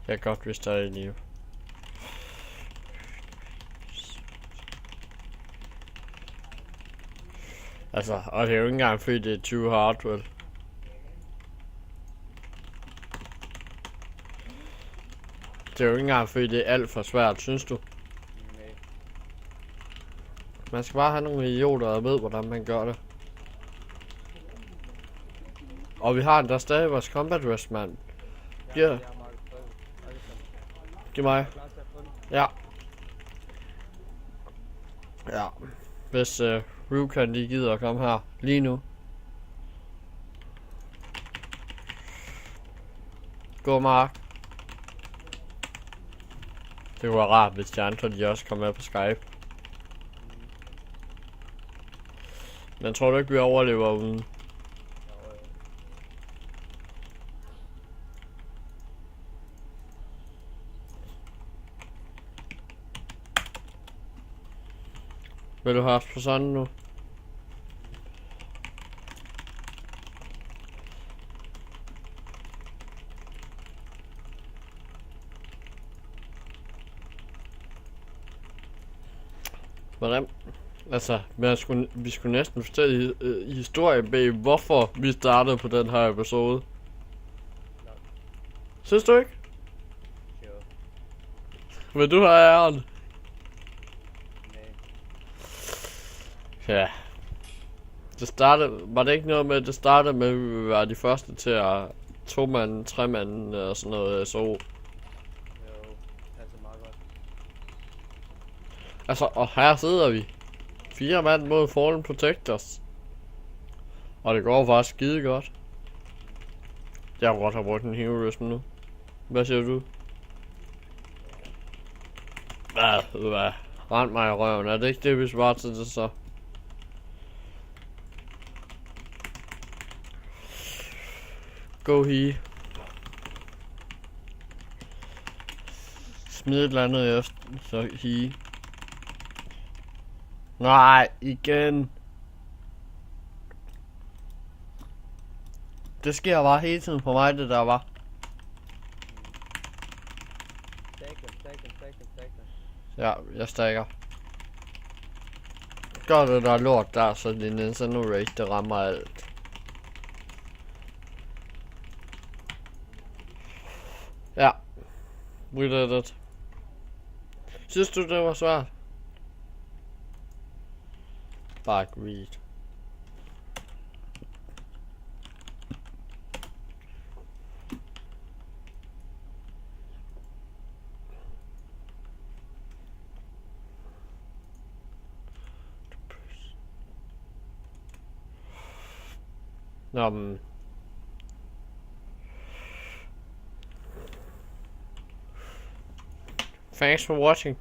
Jeg kan godt, hvis der er i live. Altså, og det er jo ikke engang fordi det er 20 hard, vel? Det er jo ikke engang fordi det er alt for svært, synes du? Nej. Man skal bare have nogle idioter, der ved, hvordan man gør det. Og vi har der stadig vores combat rest, mand. Ja. Giv mig. Ja. Ja. Hvis Rukan lige gider at komme her lige nu. Gå, Mark. Det kunne være rart, hvis de andre de også kom med på Skype. Men tror du ikke, vi overlever uden? Vil du have os på sådan nu? Hvordan? Altså, vi skulle næsten fortælle historien bag, hvorfor vi startede på den her episode. Synes du ikke? Jo. Vil du have æren? Nej. Ja. Det startede, var det ikke noget med, det startede med, at vi ville være de første til at 2-mand, 3-mand og sådan noget, så. Jo, passer meget godt. Altså, og her sidder vi. 4 mand mod Fallen Protectors. Og det går faktisk skide godt. Jeg kunne godt have brugt en hero nu. Hvad siger du? Hvad? Rend mig i røven. Er det ikke det, vi svarer til det så? Go he. Smid et eller andet efter, så he. Nej, igen. Det sker bare hele tiden på mig, det der var. Stack. Ja, jeg stakker. Gør det der lort der, så din Incinerate, det rammer alt. Ja. We did it. Synes du, det var svært? Bare greed. Nå, men thanks for watching.